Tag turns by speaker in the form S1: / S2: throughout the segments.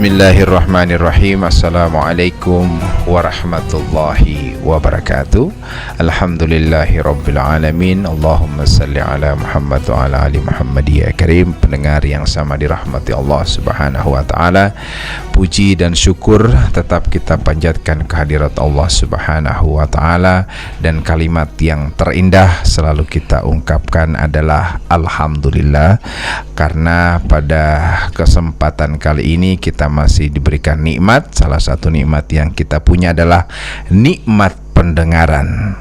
S1: Bismillahirrahmanirrahim. Assalamualaikum warahmatullahi wabarakatuh. Alhamdulillahi rabbil alamin. Allahumma salli ala Muhammad wa ala ali Muhammad ya karim. Pendengar yang sama dirahmati Allah subhanahu wa ta'ala, puji dan syukur tetap kita panjatkan kehadirat Allah subhanahu wa ta'ala. Dan kalimat yang terindah selalu kita ungkapkan adalah Alhamdulillah. Karena pada kesempatan kali ini kita masih diberikan nikmat. Salah satu nikmat yang kita punya adalah nikmat pendengaran.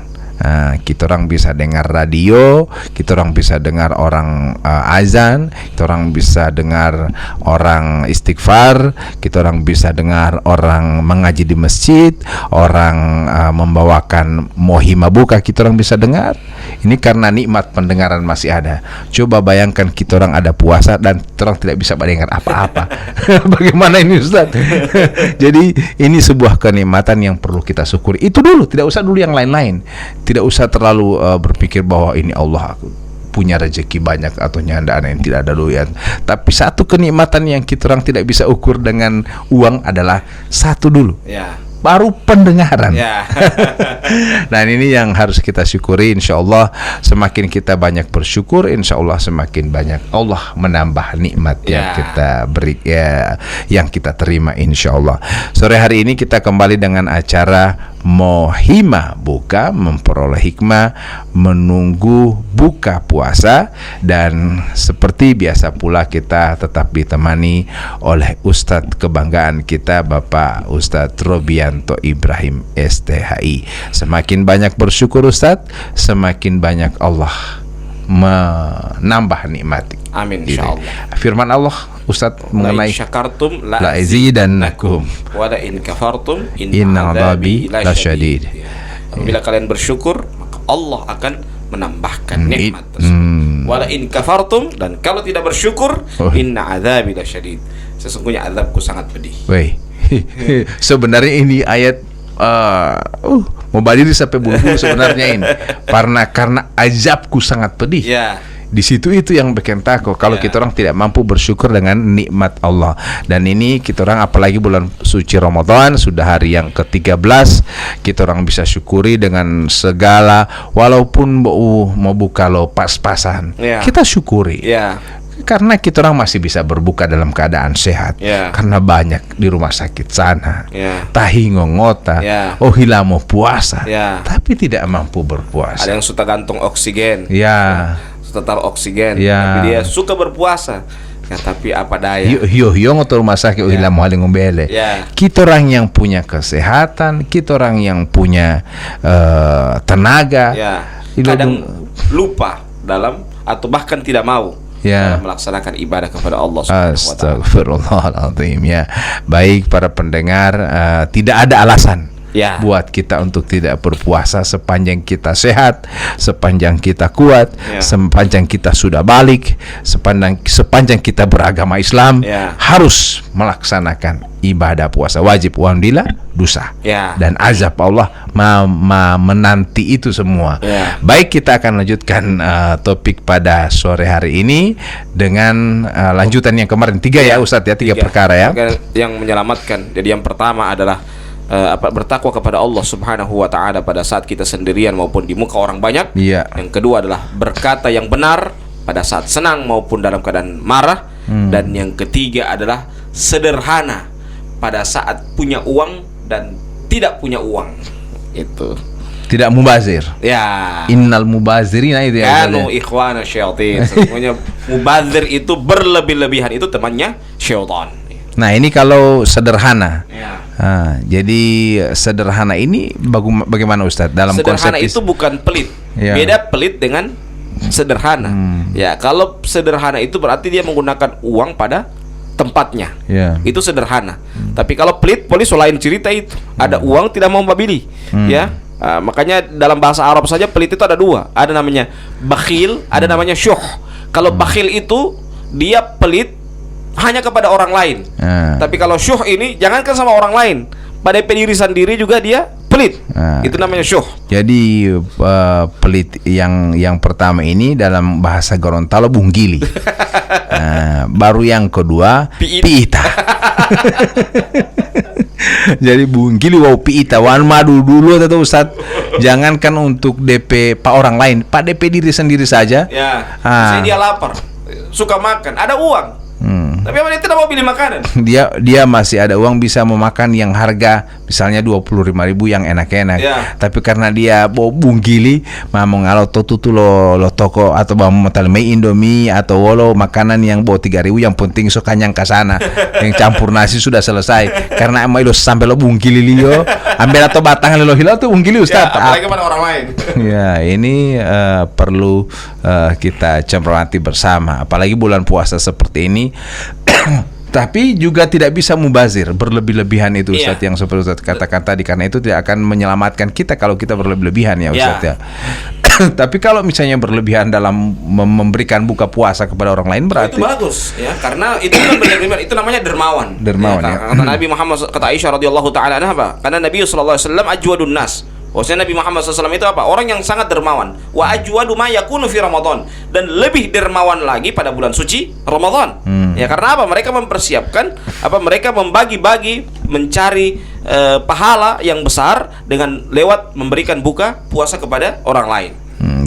S1: Kita orang bisa dengar radio, kita orang bisa dengar orang azan, kita orang bisa dengar orang istighfar, kita orang bisa dengar orang mengaji di masjid, orang membawakan mohima buka, kita orang bisa dengar. Ini karena nikmat pendengaran masih ada. Coba bayangkan kita orang ada puasa dan kita orang tidak bisa mendengar apa-apa. Bagaimana ini Ustaz? Jadi ini sebuah kenikmatan yang perlu kita syukuri. Itu dulu, tidak usah dulu yang lain-lain. Tidak usah terlalu berpikir bahwa ini Allah punya rezeki banyak atau nyandaan yang tidak ada doyan. Tapi satu kenikmatan yang kita orang tidak bisa ukur dengan uang adalah satu dulu. Ya. Baru pendengaran. Ya. Dan ini yang harus kita syukuri. Insya Allah semakin kita banyak bersyukur, insya Allah semakin banyak Allah menambah nikmat yang kita beri, yang kita terima insya Allah. Sore hari ini kita kembali dengan acara Mohima Buka, memperoleh hikmah menunggu buka puasa. Dan seperti biasa pula kita tetap ditemani oleh Ustadz kebanggaan kita, Bapak Ustadz Robianto Ibrahim STHI. Semakin banyak bersyukur Ustadz, semakin banyak Allah menambah nikmat.
S2: Amin insyaallah.
S1: Firman Allah Ustaz mengenai
S2: syakartum
S1: la azidannakum
S2: wa la in kafartum
S1: inna adzabi lasyadid.
S2: Bila kalian bersyukur, maka Allah akan menambahkan nikmat tersebut. Wa la in kafartum, dan kalau tidak bersyukur, inna adzabi lasyadid. Sesungguhnya azabku sangat pedih. Weh.
S1: Sebenarnya ini ayat mau balik sampai bulu-bulu sebenarnya ini. Karena azabku sangat pedih. Ya. Di situ itu yang bikin takut kalau kita orang tidak mampu bersyukur dengan nikmat Allah. Dan ini kita orang, apalagi bulan suci Ramadan, sudah hari yang ke-13, kita orang bisa syukuri dengan segala, walaupun mau buka lo pas-pasan, kita syukuri. Karena kita orang masih bisa berbuka dalam keadaan sehat. Karena banyak di rumah sakit sana, tahi ngongota, hilamo puasa, tapi tidak mampu berpuasa.
S2: Ada yang suka gantung oksigen, tetap oksigen, tapi dia suka berpuasa. Tapi apa daya?
S1: Ngotor rumah sakit hilamo hal ngombele. Kita orang yang punya kesehatan, kita orang yang punya tenaga,
S2: kadang lupa dalam atau bahkan tidak mau dalam melaksanakan ibadah kepada Allah Subhanahu wa ta'ala.
S1: Astagfirullahaladzim. Baik para pendengar, tidak ada alasan buat kita untuk tidak berpuasa sepanjang kita sehat, sepanjang kita kuat, sepanjang kita sudah balik, sepanjang kita beragama Islam, harus melaksanakan ibadah puasa wajib. Alhamdulillah dosa dan azab Allah menanti itu semua. Baik, kita akan lanjutkan topik pada sore hari ini dengan lanjutan yang kemarin 3 ya Ustadz ya, 3 perkara
S2: yang menyelamatkan. Jadi yang pertama adalah bertakwa kepada Allah Subhanahu wa ta'ala pada saat kita sendirian maupun di muka orang banyak. Yang kedua adalah berkata yang benar pada saat senang maupun dalam keadaan marah. Dan yang ketiga adalah sederhana pada saat punya uang dan tidak punya uang. Itu
S1: tidak mubazir. Innal mubazirina itu
S2: kanu ikhwana syaitan. Semuanya mubazir itu berlebih-lebihan, itu temannya syaitan.
S1: Nah ini kalau sederhana. Jadi sederhana ini bagaimana Ustadz dalam
S2: sederhana
S1: konsep
S2: itu bukan pelit. Beda pelit dengan sederhana. Kalau sederhana itu berarti dia menggunakan uang pada tempatnya. Itu sederhana. Tapi kalau pelit, polis lain cerita itu. Ada uang tidak mau membeli. Makanya dalam bahasa Arab saja pelit itu ada 2. Ada namanya bakhil, ada namanya syuh. Kalau bakhil itu dia pelit hanya kepada orang lain. Tapi kalau syuh ini jangankan sama orang lain, pada diri sendiri juga dia pelit. Itu namanya syuh.
S1: Jadi pelit yang pertama ini dalam bahasa Gorontalo bunggili. Baru yang kedua piita. Jadi bunggili wau piita wan madu dulu atau Ustaz. Jangankan untuk DP pak orang lain, Pak DP diri sendiri saja.
S2: Ya. Misalnya dia lapar, suka makan, ada uang. Tapi apa dia tidak mau beli makanan?
S1: Dia masih ada uang bisa memakan yang harga misalnya 25.000 yang enak-enak. Tapi karena dia mau bunggili, mau ngalau tutu lo toko atau mau talmei Indomie atau wolo makanan yang bawa 3.000 yang penting so kanyang ke sana. Yang campur nasi sudah selesai. Karena emang lo sampai lo bunggili liyo, ambil atau batang lo hilau tuh bunggili Ustaz.
S2: Apalagi kepada orang lain.
S1: Ya, ini perlu kita cermati bersama, apalagi bulan puasa seperti ini. Tapi juga tidak bisa mubazir, berlebih-lebihan itu Ustaz, yang seperti Ustaz katakan tadi, karena itu tidak akan menyelamatkan kita kalau kita berlebih-lebihan ya Ustaz ya. Tapi kalau misalnya berlebihan dalam memberikan buka puasa kepada orang lain berarti
S2: itu bagus ya, karena itu kan benar-benar itu namanya dermawan.
S1: Dermawan ya.
S2: Kata Nabi Muhammad, kata Aisyah radhiyallahu taala anha, apa? Karena Nabi sallallahu alaihi wasallam ajwadun nas. Maksudnya Nabi Muhammad SAW itu apa? Orang yang sangat dermawan. Wa ajwadu ma yakunu fi Ramadan, dan lebih dermawan lagi pada bulan suci Ramadan. Ya karena apa? Mereka mempersiapkan mereka membagi-bagi, mencari pahala yang besar dengan lewat memberikan buka puasa kepada orang lain.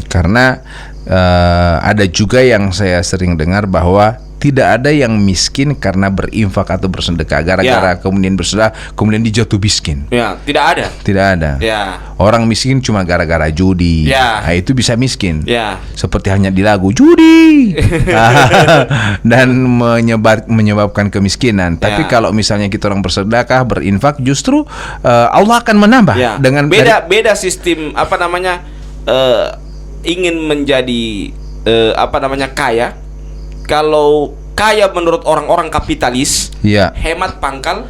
S1: Karena ada juga yang saya sering dengar bahwa tidak ada yang miskin karena berinfak atau bersedekah gara-gara kemudian bersedekah kemudian dijatuh miskin.
S2: Ya, tidak ada.
S1: Tidak ada.
S2: Ya.
S1: Orang miskin cuma gara-gara judi.
S2: Ya.
S1: Nah, itu bisa miskin.
S2: Ya.
S1: Seperti hanya di lagu judi dan menyebabkan kemiskinan. Tapi kalau misalnya kita orang bersedekah, berinfak, justru Allah akan menambah dengan
S2: beda sistem ingin menjadi kaya. Kalau kaya menurut orang-orang kapitalis, hemat pangkal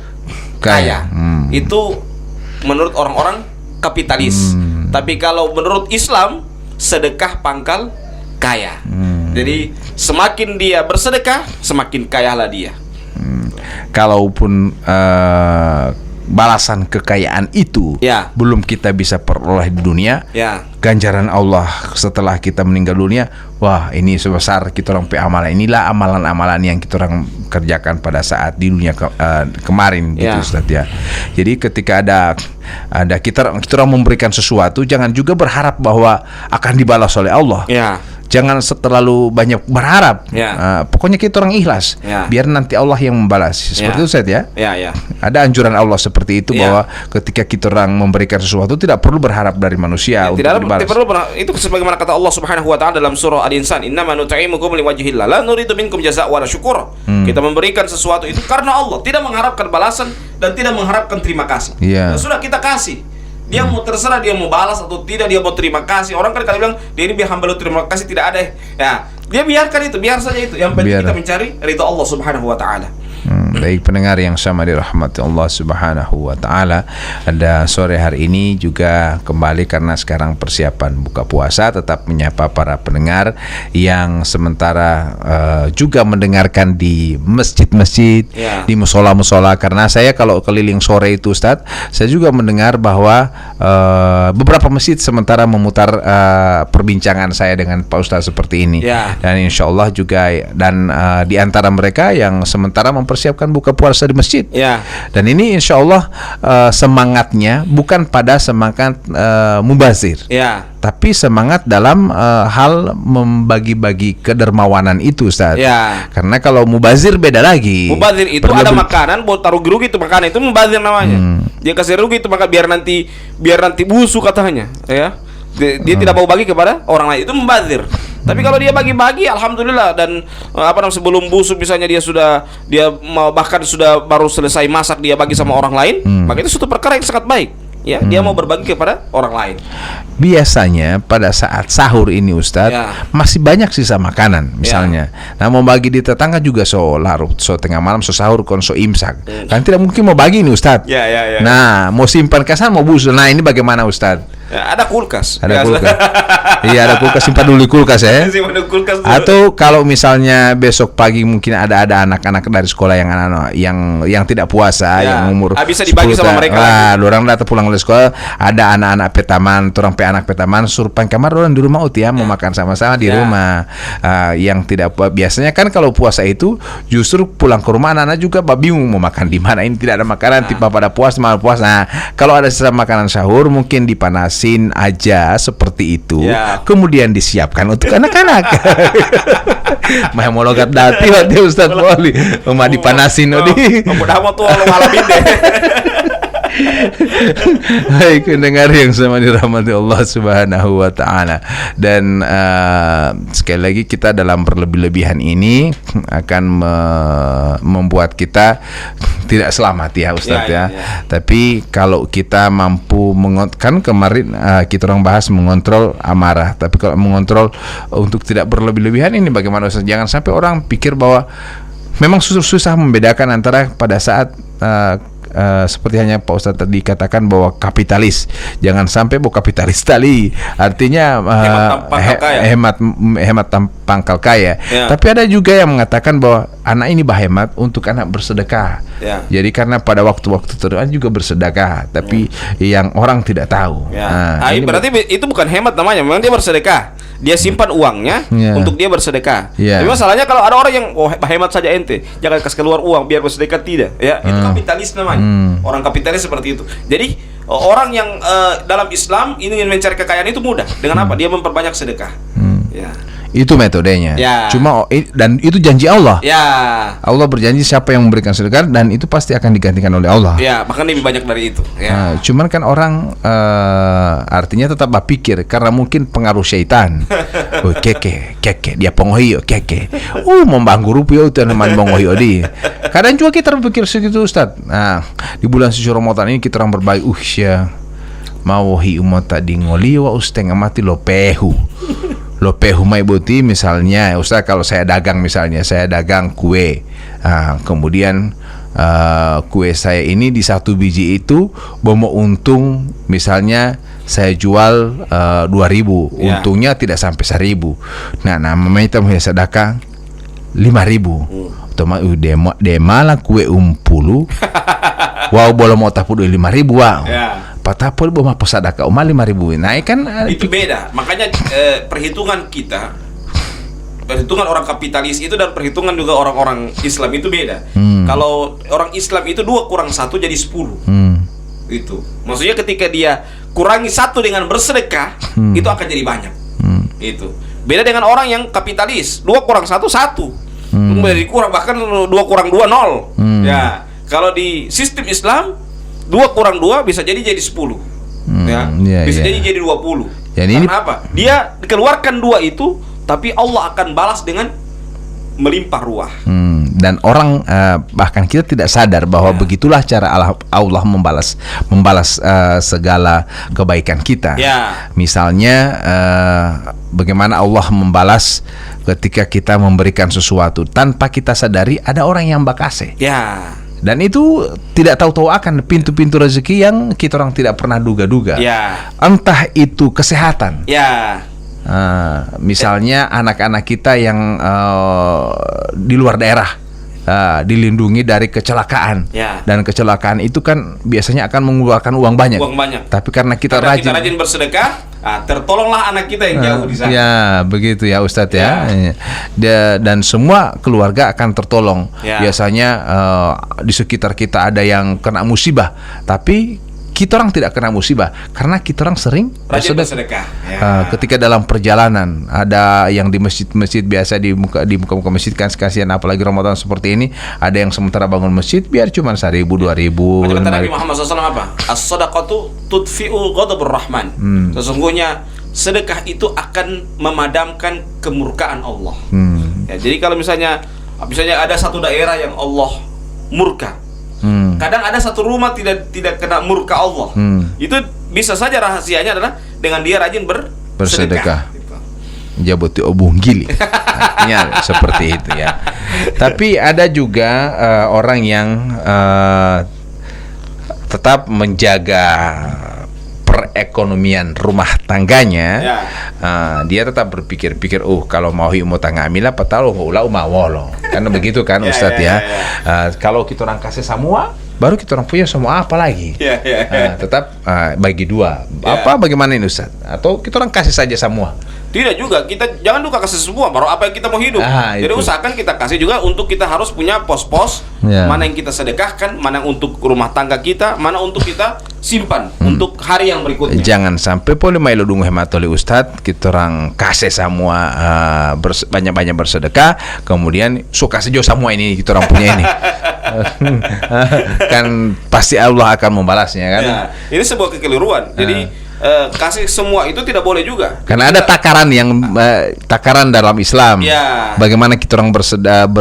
S2: kaya. Itu menurut orang-orang kapitalis. Tapi kalau menurut Islam, sedekah pangkal kaya. Jadi semakin dia bersedekah, semakin kayalah dia.
S1: Kalaupun balasan kekayaan itu belum kita bisa peroleh di dunia, ganjaran Allah setelah kita meninggal dunia, wah ini sebesar kita orang amalan. Inilah amalan-amalan yang kita orang kerjakan pada saat di dunia kemarin gitu Ustaz ya. Jadi ketika ada kita orang memberikan sesuatu, jangan juga berharap bahwa akan dibalas oleh Allah. Jangan terlalu banyak berharap. Pokoknya kita orang ikhlas. Biar nanti Allah yang membalas. Seperti itu Ustaz ya. Ada anjuran Allah seperti itu bahwa ketika kita orang memberikan sesuatu tidak perlu berharap dari manusia untuk dibalas.
S2: Itu sebagaimana kata Allah Subhanahu wa taala dalam surah Al-Insan, "Innama nut'imukum liwajhillah la nuridu minkum jazaa'a wala syukur." Kita memberikan sesuatu itu karena Allah, tidak mengharapkan balasan dan tidak mengharapkan terima kasih. Dan sudah kita kasih. Dia mau terserah dia mau balas atau tidak, dia mau terima kasih. Orang kan kalau bilang dia ini biar hamba lu terima kasih, tidak ada. Ya, dia biarkan itu, biar saja itu. Yang penting kita mencari ridha Allah Subhanahu wa taala.
S1: Baik pendengar yang sama dirahmati Allah Subhanahu wa taala, ada sore hari ini juga kembali karena sekarang persiapan buka puasa, tetap menyapa para pendengar yang sementara juga mendengarkan di masjid-masjid, di musola-musola. Karena saya kalau keliling sore itu Ustaz, saya juga mendengar bahwa beberapa masjid sementara memutar perbincangan saya dengan Pak Ustaz seperti ini. Dan insya Allah juga di antara mereka yang sementara mempersiapkan buka puasa di masjid. Dan ini insya Allah semangatnya bukan pada semangat mubazir, tapi semangat dalam hal membagi-bagi kedermawanan itu Ustaz. Karena kalau mubazir beda lagi.
S2: Mubazir itu ada makanan buat taruh rugi, itu makanan itu mubazir namanya. Dia kasih rugi itu maka biar nanti busuk katanya, ya. Dia tidak mau bagi kepada orang lain, itu mubazir. Tapi kalau dia bagi-bagi, alhamdulillah. Dan sebelum busuk misalnya dia mau bahkan sudah baru selesai masak, dia bagi sama orang lain, maka itu suatu perkara yang sangat baik. Dia mau berbagi kepada orang lain.
S1: Biasanya pada saat sahur ini Ustadz, masih banyak sisa makanan misalnya. Nah mau bagi di tetangga juga so larut, so tengah malam, so sahur, so imsak. Kan tidak mungkin mau bagi ini Ustadz. Nah mau simpan kesan, mau busuk. Nah ini bagaimana Ustadz?
S2: Ya, ada kulkas.
S1: Ada kulkas. Iya, ada kulkas, simpan dulu di kulkas ya.
S2: Simpan di kulkas dulu.
S1: Atau kalau misalnya besok pagi mungkin ada anak-anak dari sekolah yang tidak puasa, yang umur
S2: bisa dibagi sama mereka.
S1: Nah, orang datang pulang dari sekolah, ada anak-anak petaman, orang pe anak petaman suruh kamar orang di rumah ya mau makan sama-sama di rumah. Yang tidak biasanya kan kalau puasa itu justru pulang ke rumah anak-anak juga bingung mau makan di mana, ini tidak ada makanan, tiba pada puasa malam puasa. Nah, kalau ada sisa makanan sahur mungkin dipanasin aja seperti itu, kemudian disiapkan untuk anak-anak. Mah mau logat dati waktu Ustaz Poli, mau dipanasin di.
S2: Udah mau tuh lo ngalamin deh.
S1: Baik pendengar yang sama dirahmati Allah Subhanahu wa taala. Dan sekali lagi kita dalam berlebih-lebihan ini akan membuat kita tidak selamat ya Ustaz ya. Tapi kalau kita mampu kan kemarin kita orang bahas mengontrol amarah. Tapi kalau mengontrol untuk tidak berlebih-lebihan ini bagaimana Ustaz? Jangan sampai orang pikir bahwa memang susah membedakan antara pada saat seperti hanya Pak Ustadz tadi katakan bahwa kapitalis, jangan sampai bahwa kapitalis tadi artinya hemat pangkal kaya. Tapi ada juga yang mengatakan bahwa anak ini berhemat untuk anak bersedekah. Jadi karena pada waktu-waktu tertentu juga bersedekah, tapi yang orang tidak tahu.
S2: Ini berarti itu bukan hemat namanya, memang dia bersedekah. Dia simpan uangnya untuk dia bersedekah. Tapi masalahnya kalau ada orang yang hemat saja ente, jangan kasih keluar uang biar bersedekah, tidak. Itu kapitalis namanya. Orang kapitalis seperti itu. Jadi orang yang dalam Islam ingin mencari kekayaan itu mudah. Dengan apa? Dia memperbanyak sedekah.
S1: Itu metodenya. Cuma dan itu janji Allah. Allah berjanji siapa yang memberikan sedekah dan itu pasti akan digantikan oleh Allah.
S2: Bahkan lebih banyak dari itu.
S1: Cuman kan orang artinya tetap berpikir karena mungkin pengaruh syaitan. Keke dia pengohio keke. Membanggu rupiah itu namanya pengohio di. Kadang juga kita berpikir segitu Ustaz. Nah, di bulan suci Ramadan ini kita orang berbagi mau hi umata di ngoliwa usteng amati lopehu mai buti misalnya Ustaz, kalau saya dagang misalnya saya dagang kue, kemudian kue saya ini di satu biji itu mau untung misalnya saya jual 2.000, untungnya tidak sampai 1.000. Nah namanya itu sedekah 5.000. Toma malah kue umpulu. Wow boleh mau tapu 5.000 wow. Patapol bawa pesadaka 5.000. Nah kan
S2: itu beda. Makanya perhitungan kita, perhitungan orang kapitalis itu dan perhitungan juga orang-orang Islam itu beda. Kalau orang Islam itu 2 kurang 1 jadi 10. Itu. Maksudnya ketika dia kurangi 1 dengan bersedekah, itu akan jadi banyak. Itu. Beda dengan orang yang kapitalis, 2 kurang 1 1. Jadi kurang, bahkan 2 kurang 2 0. Ya. Kalau di sistem Islam 2 kurang 2 bisa jadi 10. Bisa jadi 20. Karena apa? Dia keluarkan 2 itu, tapi Allah akan balas dengan melimpah ruah.
S1: Dan orang bahkan kita tidak sadar bahwa begitulah cara Allah membalas segala kebaikan kita. Misalnya bagaimana Allah membalas ketika kita memberikan sesuatu tanpa kita sadari ada orang yang bakase. Dan itu tidak tahu-tahu akan pintu-pintu rezeki yang kita orang tidak pernah duga-duga. Entah itu kesehatan. Misalnya anak-anak kita yang di luar daerah dilindungi dari kecelakaan. Dan kecelakaan itu kan biasanya akan mengeluarkan uang banyak. Tapi karena kita rajin
S2: bersedekah, tertolonglah anak kita yang jauh di sana.
S1: Begitu ya Ustadz ya. Dan semua keluarga akan tertolong. Biasanya di sekitar kita ada yang kena musibah, tapi kita orang tidak kena musibah karena kita orang sering bersedekah. Ketika dalam perjalanan ada yang di masjid-masjid biasa di muka-muka masjid kan kasihan, apalagi Ramadan seperti ini ada yang sementara bangun masjid biar cuma 1.000 2.000.
S2: Kata Nabi Muhammad SAW apa? As-sadaqatu tudfi'u ghadabur rahman. Sesungguhnya sedekah itu akan memadamkan kemurkaan Allah. Jadi kalau misalnya ada satu daerah yang Allah murka, kadang ada satu rumah tidak kena murka Allah. Itu bisa saja rahasianya adalah dengan dia rajin bersedekah. Jabuti obung gili. Artinya seperti itu ya. Tapi ada juga orang yang tetap menjaga
S1: perekonomian rumah tangganya, dia tetap berpikir-pikir, kalau mau hiu tangga amila patalo ulah umawolo, kan begitu kan Ustadz ya. Kalau kita orang kasih semua, baru kita orang punya semua apa lagi? Tetap bagi dua. Bagaimana ini Ustadz? Atau kita orang kasih saja semua?
S2: Tidak juga, kita jangan juga kasih semua, baru apa yang kita mau hidup. Jadi usahakan kita kasih juga, untuk kita harus punya pos-pos, mana yang kita sedekahkan, mana untuk rumah tangga kita, mana untuk kita simpan untuk hari yang berikutnya.
S1: Jangan sampai boleh mailo dungu hemat oleh Ustadz, kita orang kasih semua, banyak-banyak bersedekah, kemudian suka sejauh semua ini kita orang punya ini. Kan pasti Allah akan membalasnya kan.
S2: Ini sebuah kekeliruan. Jadi kasih semua itu tidak boleh juga.
S1: Karena ada takaran takaran dalam Islam. Bagaimana kita orang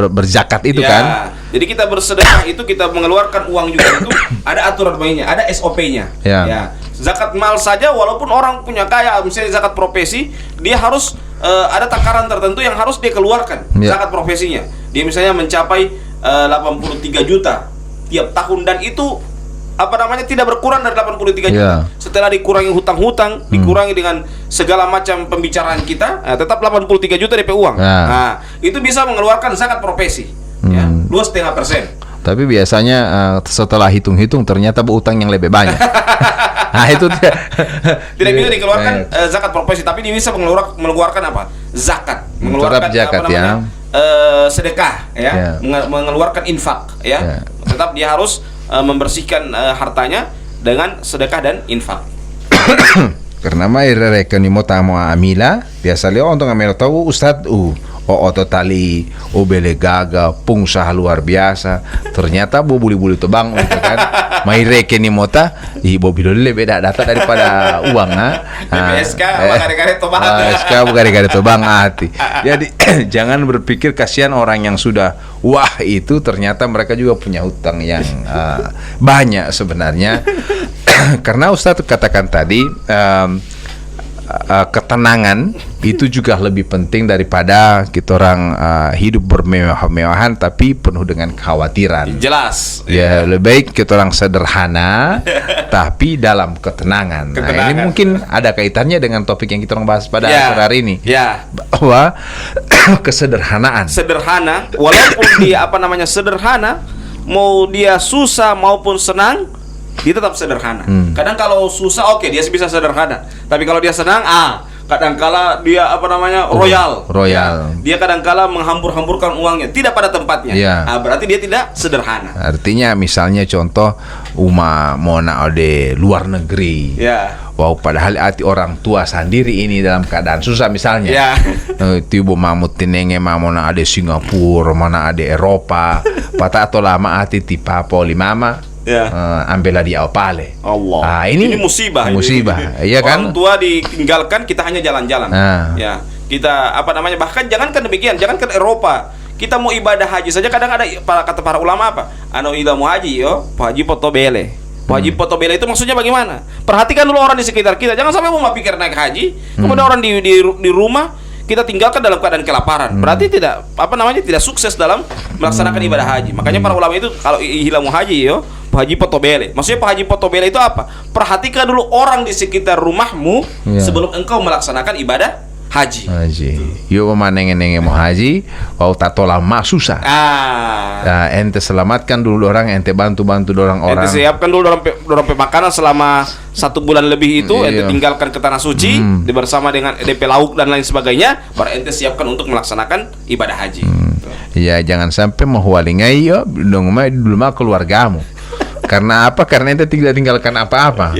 S1: berzakat itu kan.
S2: Jadi kita bersedekah itu kita mengeluarkan uang juga itu ada aturan mainnya, ada SOP-nya. Zakat mal saja walaupun orang punya kaya, misalnya zakat profesi, dia harus ada takaran tertentu yang harus dia keluarkan. Zakat profesinya. Dia misalnya mencapai 83 juta tiap tahun, dan itu tidak berkurang dari 83 juta. Setelah dikurangi hutang-hutang, dikurangi dengan segala macam pembicaraan kita, tetap 83 juta DP uang. Itu bisa mengeluarkan zakat profesi, 2,5%.
S1: Tapi biasanya setelah hitung-hitung ternyata berutang yang lebih banyak. Itu
S2: tidak bisa dikeluarkan zakat profesi, tapi dia bisa mengeluarkan apa? Zakat, mengeluarkan sedekah, mengeluarkan infak, Tetap dia harus membersihkan hartanya dengan sedekah dan infak.
S1: Karena rekening mo tamo amila biasa leo untuk amila tahu Ustadz totali bele gaga pungsa luar biasa, ternyata buli-buli to bang kan mai rekening mota bobi dole beda data daripada uang
S2: SK bagare-gare to bang
S1: SK bagare-gare to bang hati. Jadi jangan berpikir kasihan orang yang sudah itu ternyata mereka juga punya hutang yang banyak sebenarnya. Karena Ustadz katakan tadi ketenangan itu juga lebih penting daripada kita orang hidup bermewah-mewahan tapi penuh dengan kekhawatiran.
S2: Jelas.
S1: Lebih baik kita orang sederhana tapi dalam ketenangan. Nah, ini mungkin ada kaitannya dengan topik yang kita orang bahas pada hari ini. Bahwa kesederhanaan.
S2: Sederhana, walaupun dia sederhana, mau dia susah maupun senang, dia tetap sederhana. Kadang kalau susah dia bisa sederhana, tapi kalau dia senang kadangkala dia royal. Dia kadangkala menghambur-hamburkan uangnya tidak pada tempatnya. Berarti dia tidak sederhana.
S1: Artinya misalnya contoh mona ade luar negeri. Padahal hati orang tua sendiri ini dalam keadaan susah misalnya. Tiba mamut tinenge mona ade Singapura, mana ade Eropa, patah atau lama hati tipa poli mama. Ambillah dia opale.
S2: Allah. Ini musibah.
S1: Iya kan?
S2: Orang tua ditinggalkan, kita hanya jalan-jalan. Kita bahkan jangankan demikian, jangankan Eropa. Kita mau ibadah haji saja kadang ada kata para ulama mau haji haji potobele. Haji potobele itu maksudnya bagaimana? Perhatikan dulu orang di sekitar kita. Jangan sampai mau pikir naik haji, kemudian orang di rumah kita tinggalkan dalam keadaan kelaparan. Berarti tidak tidak sukses dalam melaksanakan ibadah haji. Makanya para ulama itu kalau hilamu haji haji potobele. Maksudnya haji potobele itu apa? Perhatikan dulu orang di sekitar rumahmu sebelum engkau melaksanakan ibadah haji.
S1: Yo manenge mau haji, tato lama susah. Ente selamatkan dulu orang, ente bantu orang.
S2: Ente siapkan dulu dorong makanan selama 1 bulan lebih itu, ente tinggalkan ke tanah suci bersama dengan DP lauk dan lain sebagainya, baru ente siapkan untuk melaksanakan ibadah haji.
S1: Jangan sampai menghualingai dulu keluargamu. Karena apa? Karena ente tidak tinggalkan apa-apa.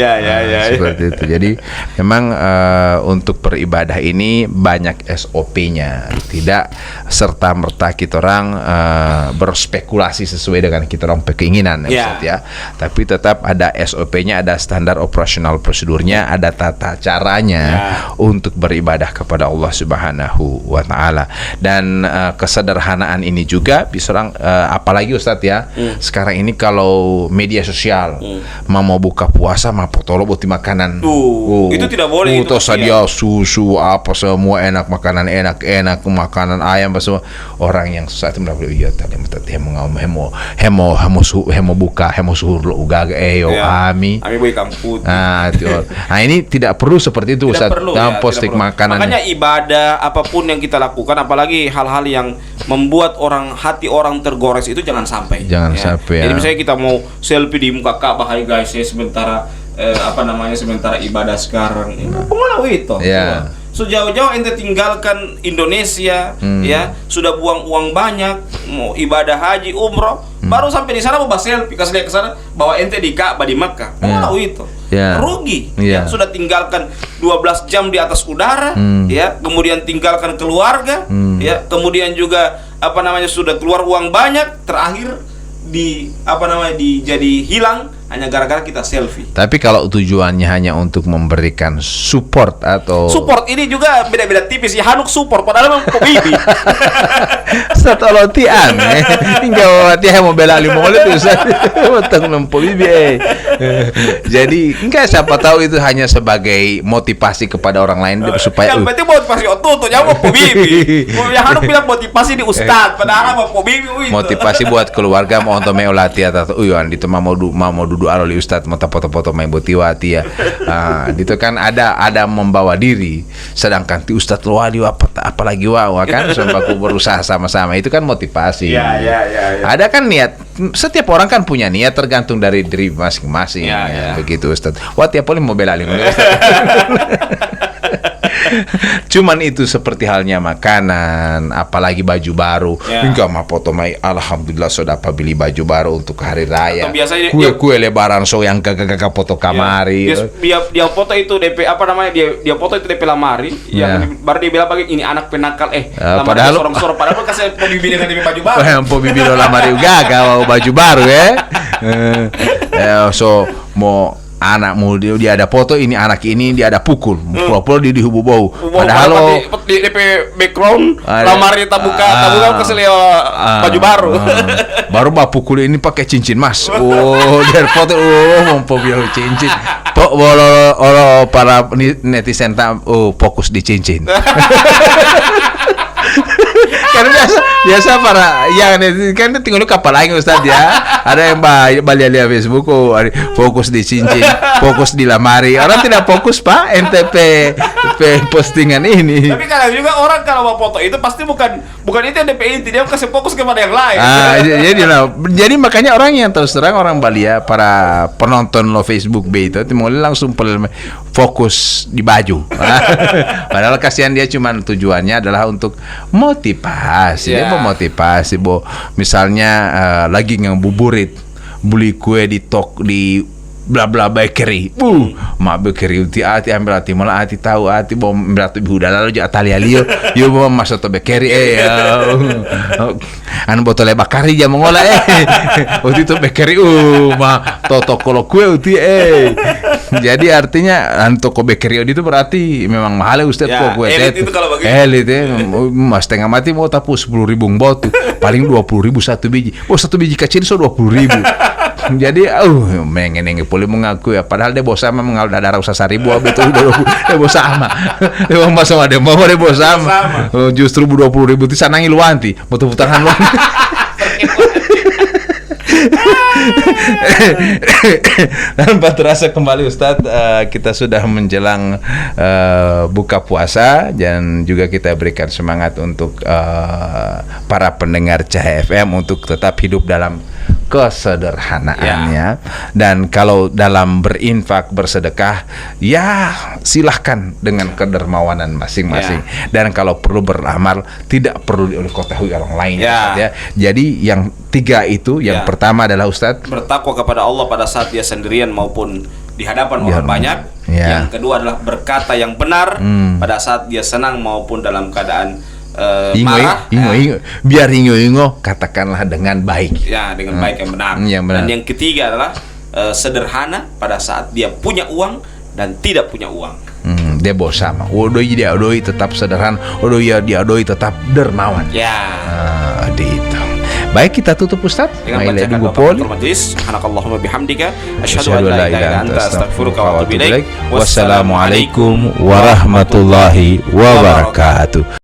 S1: Seperti itu. Jadi memang untuk beribadah ini banyak SOP-nya. Tidak serta merta kita orang berspekulasi sesuai dengan kita orang keinginan, ya. Tapi tetap ada SOP-nya, ada standar operasional prosedurnya, ada tata caranya untuk beribadah kepada Allah Subhanahu wa taala. Dan kesederhanaan ini juga bisa orang apalagi Ustadz sekarang ini kalau media media sosial. Mau buka puasa mah potolo buat makanan.
S2: Itu tidak boleh.
S1: Itu saja susu apa semua enak, makanan enak, makanan ayam semua. Orang yang saat itu bilang iya tadi hemo buka hemo suhur lo ugaga ami
S2: boy kamput.
S1: Nah ini tidak perlu seperti itu Ustaz. Posting makanan.
S2: Makanya ibadah apapun yang kita lakukan, apalagi hal-hal yang membuat hati orang tergores itu jangan sampai.
S1: Sampai.
S2: Jadi misalnya kita mau selfie di muka Ka'bah, hai guys, sementara sementara ibadah sekarang. Pengelau itu. Sejauh-jauh ente tinggalkan Indonesia, ya sudah buang uang banyak, mau ibadah haji, umroh, baru sampai di sana mau selfie, kasih lihat ke sana bahwa ente di Ka'bah di Makkah. Pengelau itu. Rugi. Ya, sudah tinggalkan 12 jam di atas udara, ya, kemudian tinggalkan keluarga, ya, kemudian juga sudah keluar uang banyak, terakhir jadi hilang hanya gara-gara kita selfie. Tapi
S1: kalau tujuannya hanya untuk memberikan support
S2: ini juga beda-beda tipis ya. Hanuk support padahal memang bibi.
S1: Satoloti aneh. Hingga dia mau bela limo oleh itu utang nempo bibi. Jadi enggak, siapa tahu itu hanya sebagai motivasi kepada orang lain supaya
S2: yang penting motivasi otot jangan mau bibi. Ya Hanuk bilang motivasi di ustad padahal mau bibi.
S1: Motivasi buat keluarga mau untuk meolati atau uyan itu mau duduk aloli ustad mau foto-foto main botiwati ya. Itu kan ada membawa diri, sedangkan ti ustad wali apalagi kan sampai aku berusaha sama-sama itu kan motivasi. Ada kan niat, setiap orang kan punya niat tergantung dari diri masing-masing. Begitu ustad. Tiap boleh mau bela lima. Cuman itu seperti halnya makanan, apalagi baju baru. Enggak mah foto mai alhamdulillah sudah beli baju baru untuk hari raya. Kue lebaran so yang gagak foto kamari.
S2: Dia foto itu DP dia foto itu DP lamari. Baru dia bilang bagi ini anak penakal
S1: padahal
S2: sorong-sorong padahal kasih pobibi dengan DP baju baru.
S1: Pobibi lo lamari gagak baju baru so mau anak dia ada foto ini anak ini dia ada pukul dia dihubu bau padahal
S2: di DP background lamari tabuka kesel baju baru
S1: baru pukul ini pakai cincin mas dia foto mau biar cincin para netizen fokus di cincin. Karena biasa para yang kan tinggal kapal lagi Ustaz ya. Ada yang balik Facebook fokus di cincin, fokus di lamari. Orang tidak fokus Pak NTP postingan ini.
S2: Tapi kadang juga orang kalau mau foto itu pasti bukan itu yang DP inti, dia kasih fokus kepada yang lain.
S1: Jadi makanya orang yang terus terang orang Bali ya, para penonton lo Facebook B itu mulai langsung fokus di baju. Padahal kasihan dia cuma tujuannya adalah untuk motivasi. Dia mau motivasi, misalnya lagi ngabuburit, beli kue di bla bla bakery. Mak bakery uti ambil hati malah hati tahu hati bom berarti udah lalu atali alio yo bom masuk to bakery anu botol bakari jam ngolah uti to bakery mah toto kalau kue uti jadi artinya toko bakery itu berarti memang mahal Ustaz kok kue
S2: itu kalau begitu
S1: mas setengah mati mau tapu 10.000 bot paling 20.000 satu biji satu biji kecil 20.000. Jadi mengeneng boleh mengaku ya padahal dia bosama mengal darah usah 1.000 betul dia bosama dia mau sama dia mau dia bosama justru 20.000 di sana ngiluanti putar-putaran lu tanpa terasa kembali Ustadz kita sudah menjelang buka puasa dan juga kita berikan semangat untuk para pendengar Cahaya FM untuk tetap hidup dalam kesederhanaannya dan kalau dalam berinfak bersedekah ya silahkan dengan kedermawanan masing-masing dan kalau perlu beramal tidak perlu diketahui orang lain ya. Jadi yang 3 itu yang pertama adalah Ustadz
S2: bertakwa kepada Allah pada saat dia sendirian maupun di hadapan orang banyak. Yang kedua adalah berkata yang benar pada saat dia senang maupun dalam keadaan marah.
S1: Biar ingo katakanlah dengan baik.
S2: Dengan baik yang benar. Dan yang ketiga adalah sederhana pada saat dia punya uang dan tidak punya uang.
S1: Dia bersama. Dia tetap sederhana. Dia tetap dermawan. Itu. Baik, kita tutup Ustaz
S2: dengan bacakan doa kafaratul majlis. Subhanakallahumma bihamdika asyhadu an la ilaha illa anta astaghfiruka wa atubu ilaik.
S1: Wassalamualaikum warahmatullahi wabarakatuh.